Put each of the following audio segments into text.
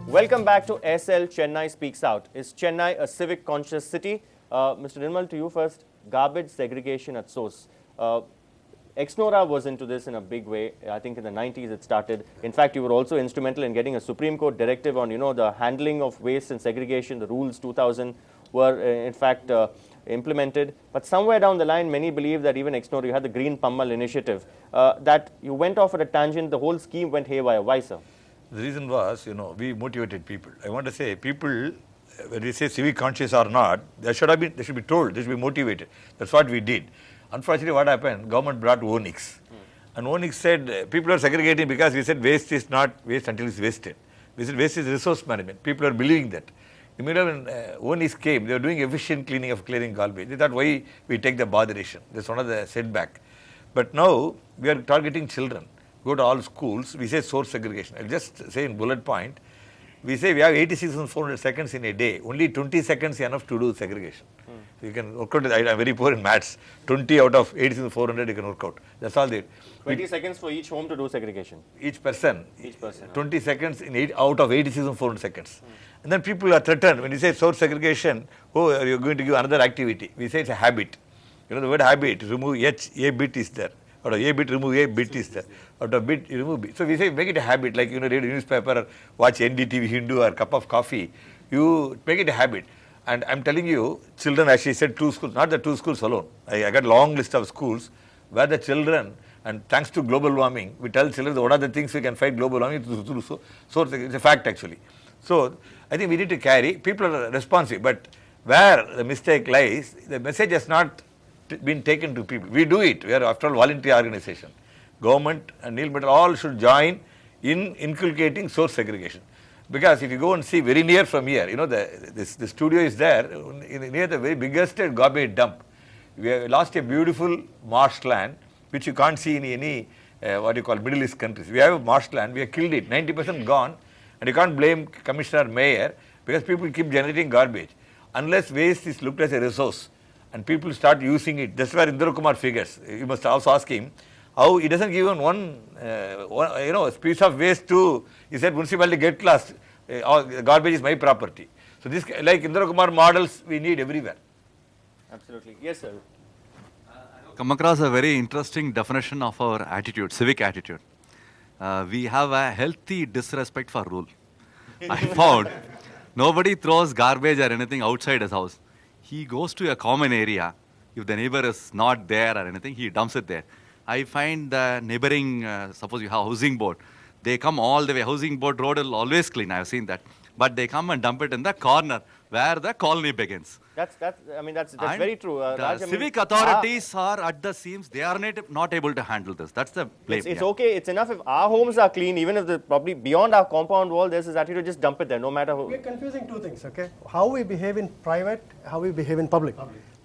Welcome back to SL Chennai Speaks Out. Is Chennai a civic conscious city? Mr. Nirmal, to you first. Garbage segregation at source. Ex-Nora was into this in a big way. I think in the 90s it started. In fact, you were also instrumental in getting a Supreme Court directive on, the handling of waste and segregation. The rules 2000 were, in fact, implemented. But somewhere down the line, many believe that even Ex-Nora, you had the Green Pammal initiative, that you went off at a tangent. The whole scheme went haywire. Why, sir? The reason was, we motivated people. I want to say, people, when we say civic conscious or not, they should be told, they should be motivated. That's what we did. Unfortunately, what happened? Government brought Onyx. And Onyx said, people are segregating because we said waste is not waste until it's wasted. We said waste is resource management. People are believing that. Immediately when Onyx came, they were doing efficient clearing garbage. They thought, why we take the botheration? That's one of the setback. But now, we are targeting children. Go to all schools, we say source segregation. I'll just say in bullet point, we say we have 86,400 seconds in a day. Only 20 seconds is enough to do segregation. So you can work out, I'm very poor in maths. 20 out of 86,400 you can work out. That's all there. 20 seconds for each home to do segregation. Each person. Each person. 20 seconds out of 86,400 seconds. And then people are threatened. When you say source segregation, you're going to give another activity. We say it's a habit. The word habit, remove a bit is there. Out of a bit, remove a bit is there. Out of bit, you remove bit. So we say make it a habit, like read a newspaper, watch NDTV Hindu or cup of coffee. You make it a habit. And I'm telling you, children, as she said, 2 schools, not the 2 schools alone. I got a long list of schools where the children, and thanks to global warming, we tell children what are the things we can fight global warming through. So it's a fact actually. So I think we need to carry, people are responsive, but where the mistake lies, the message has not been taken to people. We do it. We are after all volunteer organization. Government and Neil Metal all should join in inculcating source segregation. Because if you go and see very near from here, the studio is there near the very biggest garbage dump. We have lost a beautiful marshland which you can't see in any Middle East countries. We have a marshland, we have killed it, 90% gone, and you can't blame Commissioner Mayor because people keep generating garbage. Unless waste is looked as a resource and people start using it, that's where Indra Kumar figures. You must also ask him how he doesn't give even one piece of waste to, he said, municipality get class, garbage is my property. So this, like Indra Kumar models, we need everywhere. Absolutely. Yes, sir. Come across a very interesting definition of our attitude, civic attitude. We have a healthy disrespect for rule. I found nobody throws garbage or anything outside his house. He goes to a common area. If the neighbor is not there or anything, he dumps it there. I find the neighboring, suppose you have housing board, they come all the way. Housing board road will always clean. I have seen that. But they come and dump it in the corner where the colony begins. That's very true. The civic authorities are at the seams. They are not able to handle this. That's the blame. It's okay. It's enough if our homes are clean, even if they're probably beyond our compound wall, there's this attitude, just dump it there, no matter who. We're confusing 2 things, okay? How we behave in private, how we behave in public.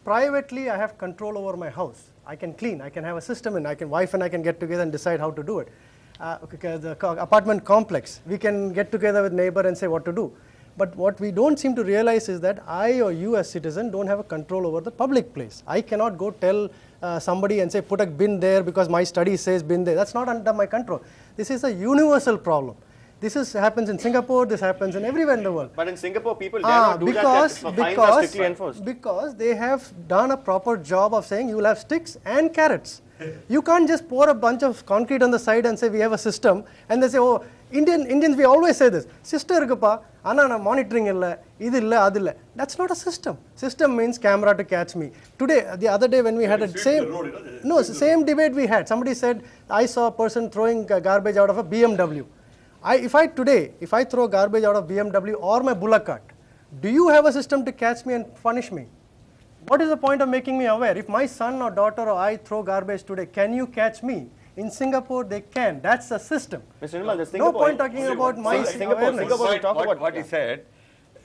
Privately, I have control over my house. I can clean, I can have a system, and wife and I can get together and decide how to do it. The apartment complex, we can get together with neighbor and say what to do. But what we don't seem to realize is that I or you as citizen don't have a control over the public place. I cannot go tell somebody and say put a bin there because my study says bin there. That's not under my control. This is a universal problem. This happens in Singapore, this happens in everywhere in the world. But in Singapore, people dare not do that. Fines are strictly enforced. Because they have done a proper job of saying you will have sticks and carrots. You can't just pour a bunch of concrete on the side and say we have a system, and they say, oh, Indians, we always say this, sister irukappa, anna monitoring illa, idu illa, adu illa. That's not a system. System means camera to catch me. Today, the other day when we had a same debate we had, somebody said, I saw a person throwing garbage out of a BMW. If I throw garbage out of BMW or my bullock cart, do you have a system to catch me and punish me? What is the point of making me aware? If my son or daughter or I throw garbage today, can you catch me? In Singapore, they can. That's a system. Mr. Nirmal, the Singapore, no point talking about my Singapore, what he said,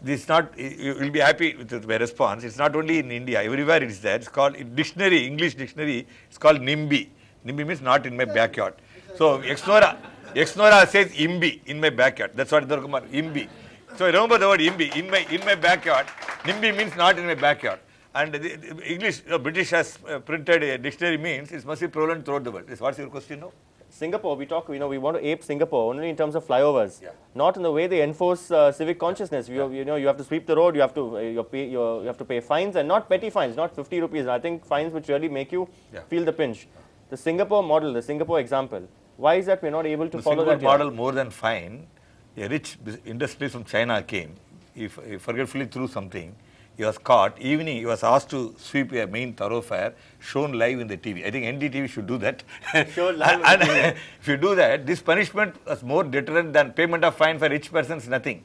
this not, you will be happy with my response. It's not only in India, everywhere it is there. It's called, in dictionary, English dictionary, it's called NIMBY. NIMBY means not in my backyard. So, Ex-Nora says IMBY, in my backyard. That's what Indra Kumar, IMBY. So, remember the word IMBY, in my backyard. NIMBY means not in my backyard. And the English, British has printed a dictionary means it must be prevalent throughout the world. What's your question now? Singapore, we talk, we want to ape Singapore only in terms of flyovers, not in the way they enforce civic consciousness. You have to sweep the road, you have to you have to pay fines, and not petty fines, not 50 rupees. I think fines which really make you feel the pinch. The Singapore model, the Singapore example, why is that we're not able to follow that? The Singapore model, more than fine, a rich industry from China came, he forgetfully threw something, he was caught, evening he was asked to sweep a main thoroughfare, shown live in the TV. I think NDTV should do that. Shown live and if you do that, this punishment was more deterrent than payment of fine for rich persons, nothing.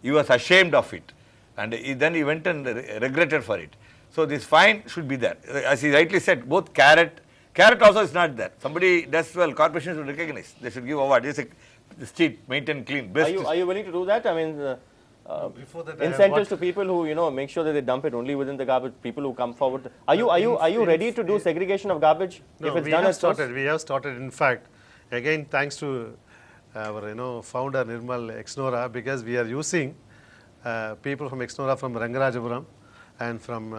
He was ashamed of it, and then he went and regretted for it. So this fine should be there. As he rightly said, both carrot also is not there. Somebody does well, corporations should recognize. They should give award. The street maintain clean. Best are you willing to do that? I mean, Before that, incentives to people who make sure that they dump it only within the garbage. People who come forward. Are you ready to do segregation of garbage No, if it's we done have at source? started. We have started. In fact, again, thanks to our founder Nirmal Exnora, because we are using people from Exnora from Rangarajapuram and from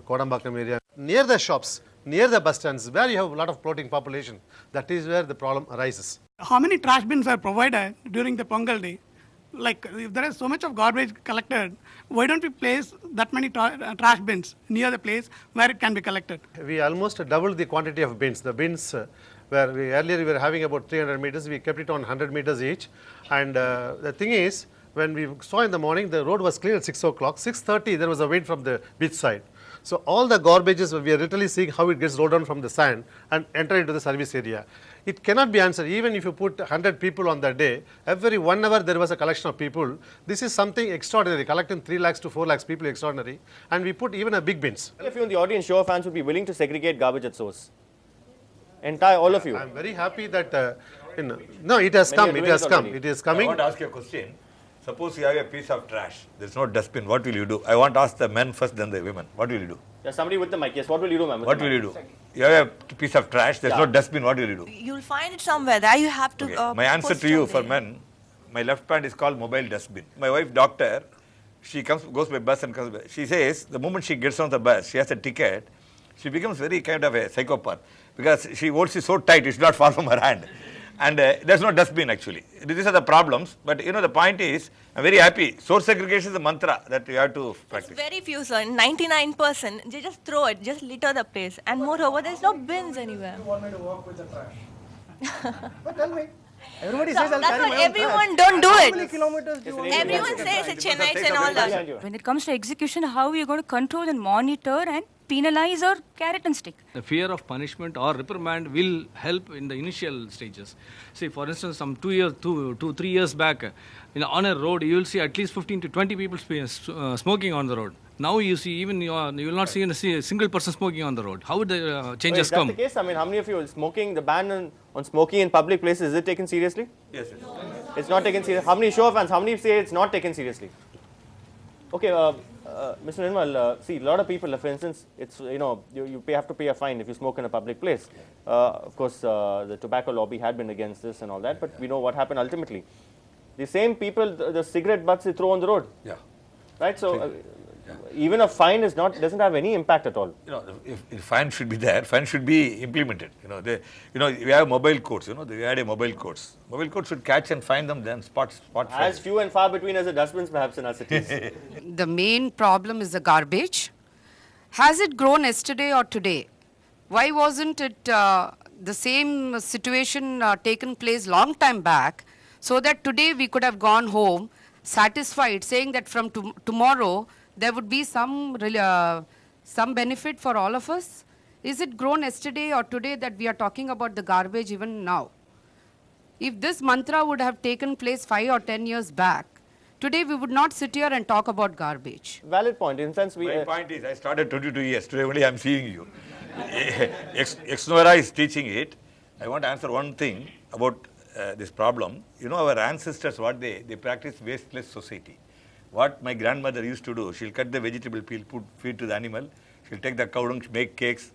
Kodambakam area near the shops, near the bus stands, where you have a lot of floating population. That is where the problem arises. How many trash bins are provided during the Pongal day? Like, if there is so much of garbage collected, why don't we place that many trash bins near the place where it can be collected? We almost doubled the quantity of bins. The bins where earlier we were having about 300 meters, we kept it on 100 meters each. And the thing is, when we saw in the morning, the road was clear at 6 o'clock. 6:30, there was a wind from the beach side. So all the garbages, we are literally seeing how it gets rolled down from the sand and enter into the service area. It cannot be answered. Even if you put 100 people on that day, every 1 hour there was a collection of people. This is something extraordinary. Collecting 3 lakhs to 4 lakhs people extraordinary. And we put even a big bins. If you in the audience, show of hands, would be willing to segregate garbage at source. All of you. I'm very happy that, no, it has come, it has come, it is I coming. want to ask you a question. Suppose you have a piece of trash, there's no dustbin, what will you do? I want to ask the men first, then the women. What will you do? There's somebody with the mic. Yes, what will you do, ma'am? What will you do? You have a piece of trash, there's no dustbin, what will you do? You'll find it somewhere. There you have to. Okay. My answer to you for men, my left hand is called mobile dustbin. My wife, doctor, she goes by bus and comes by. She says the moment she gets on the bus, she has a ticket, she becomes very kind of a psychopath because she holds it so tight, it should not fall from her hand. And there's no dustbin actually. These are the problems. But the point is, I'm very happy. Source segregation is the mantra that you have to practice. Very few, sir. 99%. They just throw it, just litter the place. And moreover, there's no bins anywhere. You want me to walk with the trash? But tell me. Everybody So says I'll that's carry what my own everyone trash. don't do How many it. kilometers do you want? Everyone says it's Chennaites and all that. When it comes to execution, how are you going to control and monitor and penalize or carrot and stick? The fear of punishment or reprimand will help in the initial stages. See, for instance, some 3 years back, on a road, you will see at least 15 to 20 people smoking on the road. Now you see, even you will not see a single person smoking on the road. How would the changes Is that come? the case? I mean, how many of you smoking, the ban on smoking in public places, is it taken seriously? Yes. It's not taken seriously. How many show of hands? How many say it's not taken seriously? Okay, Mr. Nirmal, see, a lot of people, for instance, it's you have to pay a fine if you smoke in a public place. Of course, the tobacco lobby had been against this and all that, but we know what happened ultimately. The same people, the cigarette butts they throw on the road. Yeah. Right. So even a fine doesn't have any impact at all. If fine should be there, fine should be implemented. We have mobile courts. We had a mobile courts. Mobile courts should catch and find them, then spot As fines. few and far between as the dustbins, perhaps in our cities. The main problem is the garbage. Has it grown yesterday or today? Why wasn't it the same situation taken place long time back, so that today we could have gone home satisfied, saying that from tomorrow there would be some benefit for all of us? Is it grown yesterday or today that we are talking about the garbage even now? If this mantra would have taken place 5 or 10 years back, today we would not sit here and talk about garbage. Valid point. In sense, My point is, I started 22 years. Today only I am seeing you. Exnora is teaching it. I want to answer one thing about this problem. Our ancestors, what they practice wasteless society. What my grandmother used to do, she'll cut the vegetable peel, feed to the animal. She'll take the cow dung, make cakes,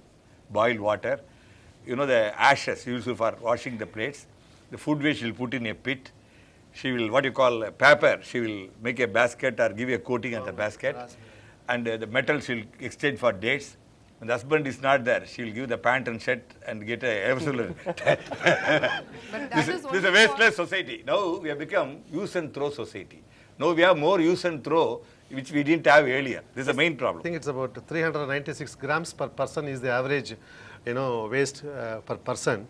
boil water. The ashes used for washing the plates. The food waste she'll put in a pit. She will, paper, she will make a basket or give a coating on the basket. And the metal she'll exchange for dates. When the husband is not there, she will give the pant and shirt and get a absolute. This is a wasteless society. Now we have become use and throw society. Now we have more use and throw, which we didn't have earlier. This is the main problem. I think it's about 396 grams per person is the average, waste per person.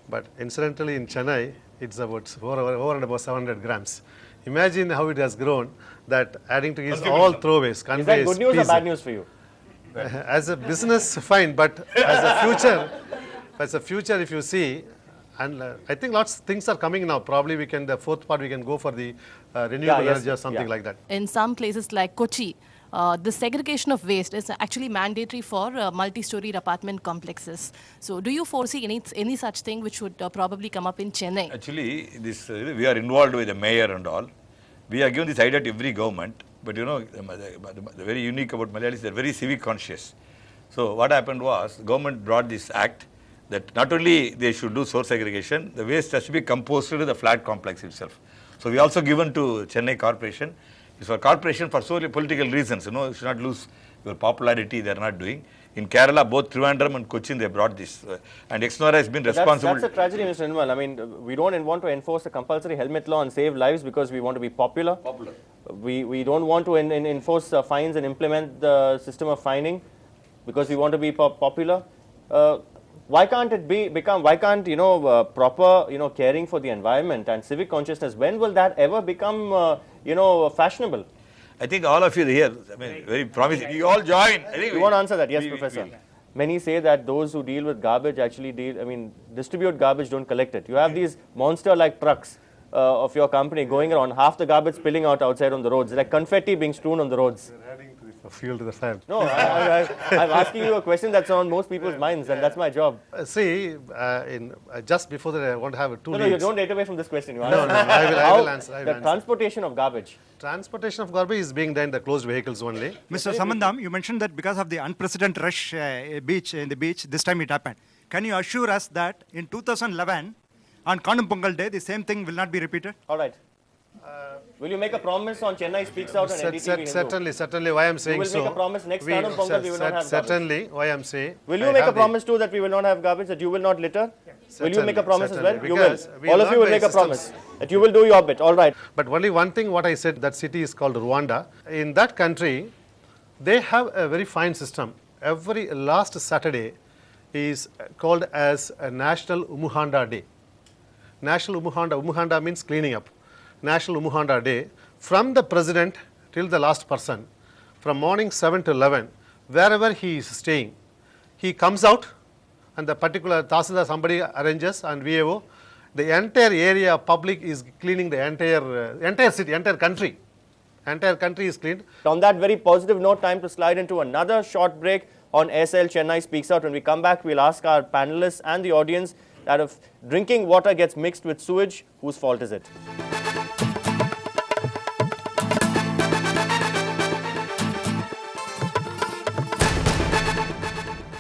But incidentally, in Chennai, it's about over and above 700 grams. Imagine how it has grown. That adding to is all throwaways. Is that good news or bad news for you? As a business, fine, but as a future, if you see, and I think lots of things are coming now. Probably we can, the fourth part, we can go for the renewable energy or something like that. In some places like Kochi, the segregation of waste is actually mandatory for multi-storied apartment complexes. So do you foresee any such thing which would probably come up in Chennai? Actually, this we are involved with the mayor and all. We are giving this idea to every government. But the very unique about Malayalis, they are very civic conscious. So what happened was, the government brought this act that not only they should do source segregation, the waste has to be composted to the flat complex itself. So we also given to Chennai Corporation. It's for corporation for solely political reasons. You should not lose your popularity. They are not doing. In Kerala, both Trivandrum and Cochin, they brought this. And Exnora has been responsible. That's a tragedy, Mr. Nirmal. I mean, we don't want to enforce a compulsory helmet law and save lives because we want to be popular. We don't want to enforce fines and implement the system of fining because we want to be popular. Why can't it become? Why can't proper caring for the environment and civic consciousness? When will that ever become fashionable? I think all of you here, I mean, very promising. You all join. You want to answer that? Yes, Professor. Many say that those who deal with garbage actually distribute garbage, don't collect it. You have these monster-like trucks of your company going around, half the garbage spilling out outside on the roads, like confetti being strewn on the roads. Fuel to the fire. No, I'm asking you a question that's on most people's minds, and that's my job. See, just before that, I want to have two No, you don't get away from this question. No, I will answer. The transportation of garbage. Transportation of garbage is being done in the closed vehicles only. Mr. Samandam, you mentioned that because of the unprecedented rush in the beach, this time it happened. Can you assure us that in 2011, on Kanum Pongal Day, the same thing will not be repeated? All right. Will you make a promise on Chennai Speaks Out on NDTV? Certainly. Why I'm saying so. You will make a promise next Kanum Pongal we will not have Certainly. Why I'm saying. Will you make a promise too that we will not have garbage, that you will not litter? Will you make a promise as well? You will. All of you will make a promise that you will do your bit. All right. But only one thing, what I said, that city is called Rwanda. In that country, they have a very fine system. Every last Saturday is called as a National Umuhanda Day. National Umuhanda means cleaning up. National Umuhanda Day, from the president till the last person, from morning 7 to 11, wherever he is staying, he comes out and the particular Tahsildar somebody arranges and VAO, the entire area public is cleaning the entire city, entire country. Entire country is cleaned. On that very positive note, time to slide into another short break on SL Chennai Speaks Out. When we come back, we'll ask our panelists and the audience that if drinking water gets mixed with sewage, whose fault is it?